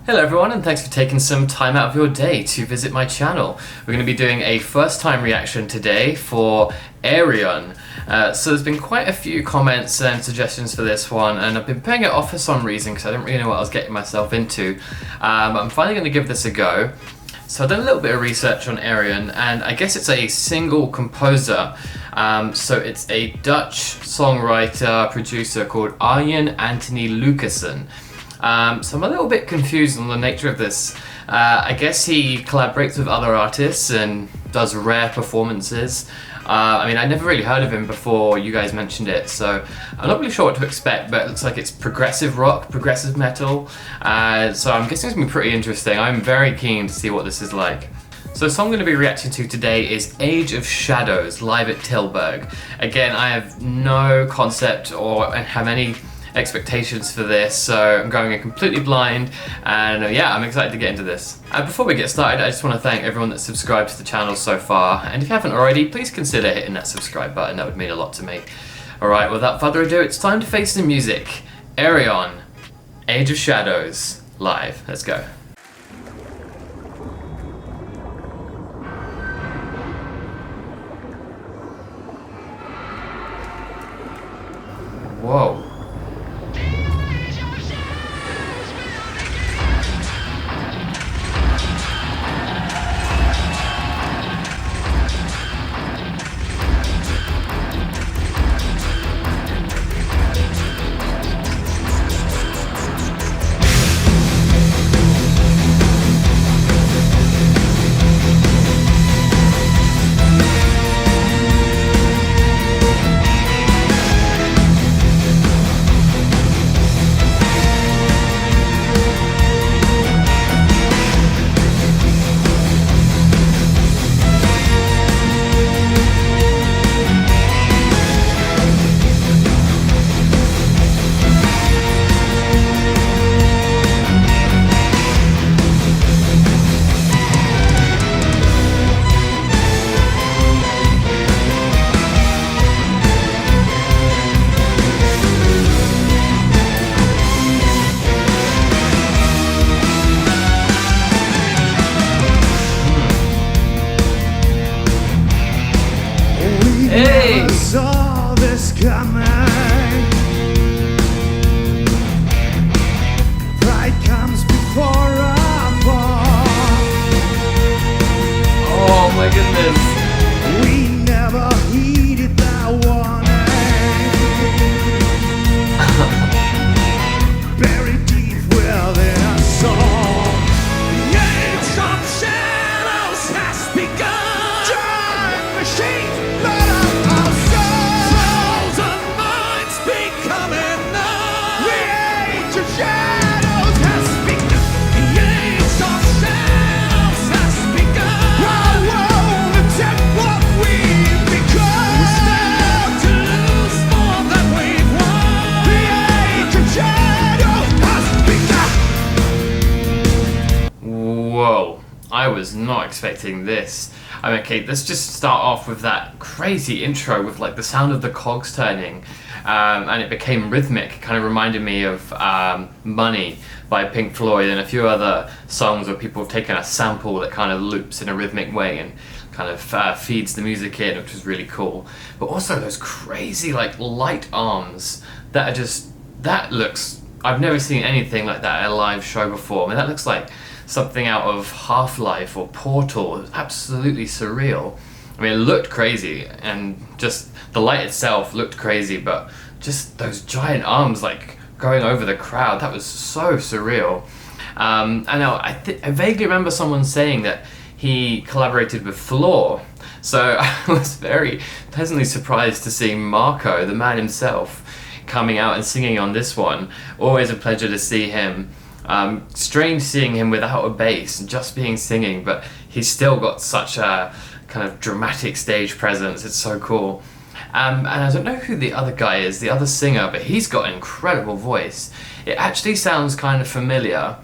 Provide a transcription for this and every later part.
Hello everyone, and thanks for taking some time out of your day to visit my channel. We're going to be doing a first time reaction today for Ayreon. So there's been quite a few comments and suggestions for this one, and I've been putting it off for some reason because I didn't really know what I was getting myself into. I'm finally going to give this a go. So I've done a little bit of research on Ayreon, and I guess it's a single composer. So it's a Dutch songwriter, producer called Arjen Anthony Lucassen. So I'm a little bit confused on the nature of this. I guess he collaborates with other artists and does rare performances. I mean, I never really heard of him before you guys mentioned it, so I'm not really sure what to expect, but it looks like it's progressive rock, progressive metal, so I'm guessing it's going to be pretty interesting. I'm very keen to see what this is like. So the song I'm going to be reacting to today is Age of Shadows, live at Tilburg. Again, I have no concept or have any expectations for this, so I'm going in completely blind, and yeah, I'm excited to get into this. And before we get started, I just want to thank everyone that's subscribed to the channel so far, and if you haven't already, please consider hitting that subscribe button. That would mean a lot to me. Alright, without further ado, it's time to face the music. Ayreon, Age of Shadows, live. Let's go. Whoa. Hey! Never saw this coming. Pride comes before a fall. Oh my goodness. We never heeded that warning. Buried deep within our soul. The age of shadows has begun. Giant machines. Whoa, I was not expecting this. I mean, okay, let's just start off with that crazy intro with like the sound of the cogs turning, and it became rhythmic. It kind of reminded me of Money by Pink Floyd and a few other songs where people have taken a sample that kind of loops in a rhythmic way and kind of feeds the music in, which was really cool. But also those crazy like light arms that are just, that looks, I've never seen anything like that at a live show before. I mean, that looks like something out of Half-Life or Portal. It was absolutely surreal. I mean, it looked crazy, and just the light itself looked crazy, but just those giant arms like going over the crowd, that was so surreal. I know, I vaguely remember someone saying that he collaborated with Floor, so I was very pleasantly surprised to see Marco, the man himself, coming out and singing on this one. Always a pleasure to see him. Strange seeing him without a bass and just being singing, but he's still got such a kind of dramatic stage presence. It's so cool. And I don't know who the other guy is, the other singer, but he's got an incredible voice. It actually sounds kind of familiar.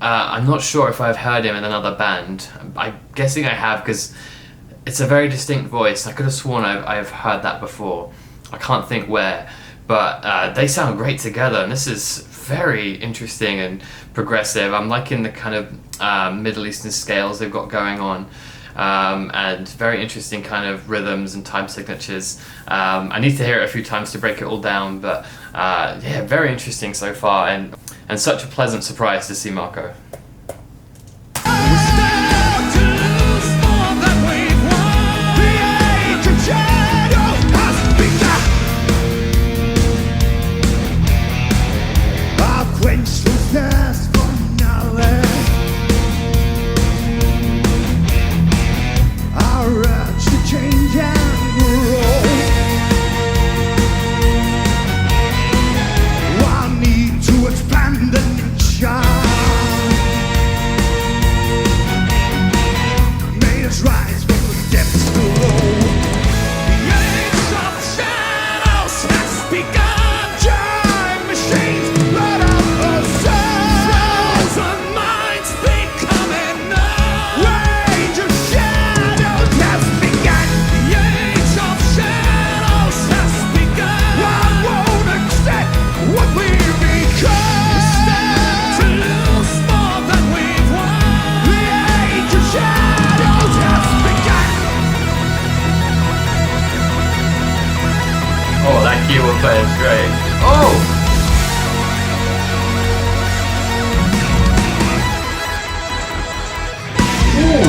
I'm not sure if I've heard him in another band. I'm guessing I have, because it's a very distinct voice. I could have sworn I've heard that before. I can't think where, but they sound great together, and this is very interesting and progressive. I'm liking the kind of Middle Eastern scales they've got going on. And very interesting kind of rhythms and time signatures. I need to hear it a few times to break it all down, but yeah, very interesting so far, and such a pleasant surprise to see Marco. Oh, that keyboard player is great. Oh! Ooh.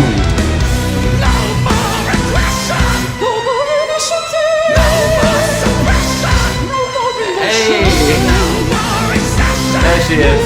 No more aggression, no more initiative, no more suppression, no more emotion, Hey. no more exception. There she is.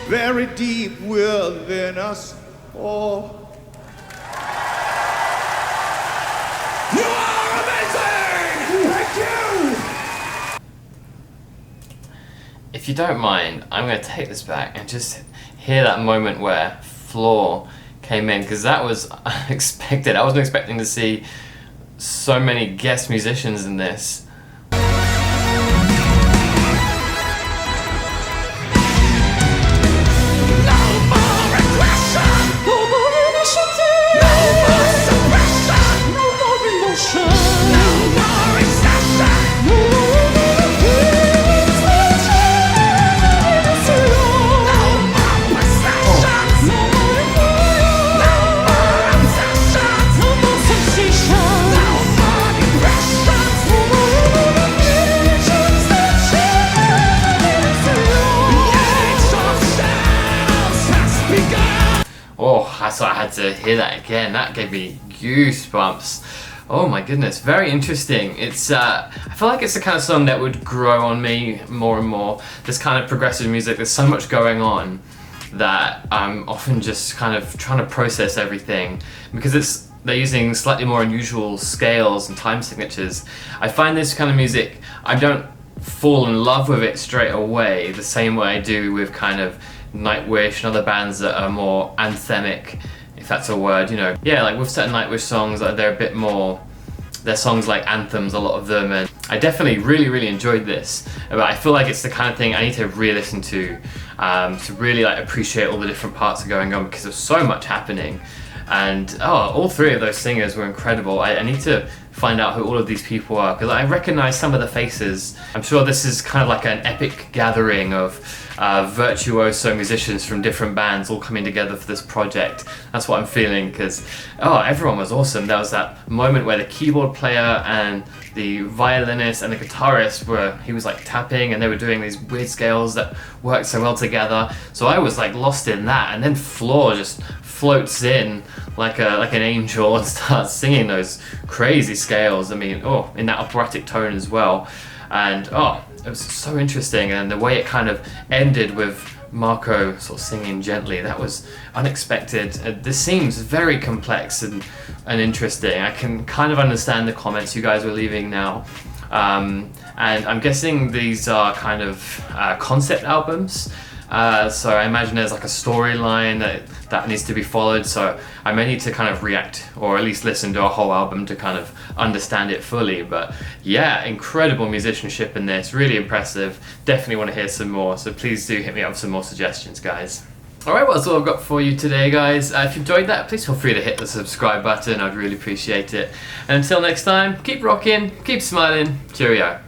Very deep within us all. You are amazing! Thank you! If you don't mind, I'm going to take this back and just hear that moment where Floor came in, because that was unexpected. I wasn't expecting to see so many guest musicians in this. Oh, so I had to hear that again. That gave me goosebumps. Oh my goodness, very interesting. It's I feel like it's the kind of song that would grow on me more and more. This kind of progressive music, there's so much going that I'm often just kind of trying to process everything, because they're using slightly more unusual scales and time signatures. I find this kind of music, I don't fall in love with it straight away the same way I do with kind of Nightwish and other bands that are more anthemic, if that's a word, you know. Yeah, like with certain Nightwish songs, they're a bit more, they're songs like anthems, a lot of them, and I definitely really enjoyed this. But I feel like it's the kind of thing I need to re-listen to really like appreciate all the different parts that are going on, because there's so much happening. And all three of those singers were incredible. I need to find out who all of these people are, because I recognize some of the faces. I'm sure this is kind of like an epic gathering of virtuoso musicians from different bands all coming together for this project. That's what I'm feeling, because everyone was awesome. There was that moment where the keyboard player and the violinist and the guitarist he was like tapping, and they were doing these weird scales that worked so well together. So I was like lost in that, and then Floor just floats in like an angel and starts singing those crazy scales. I mean, in that operatic tone as well. And it was so interesting, and the way it kind of ended with Marco sort of singing gently, that was unexpected. This seems very complex and interesting. I can kind of understand the comments you guys were leaving now. And I'm guessing these are kind of concept albums. So I imagine there's like a storyline that needs to be followed, so I may need to kind of react, or at least listen to a whole album to kind of understand it fully. But yeah, incredible musicianship in this, really impressive. Definitely want to hear some more, so please do hit me up with some more suggestions, guys. Alright, well, that's all I've got for you today, guys. If you enjoyed that, please feel free to hit the subscribe button. I'd really appreciate it. And until next time, keep rocking, keep smiling, cheerio.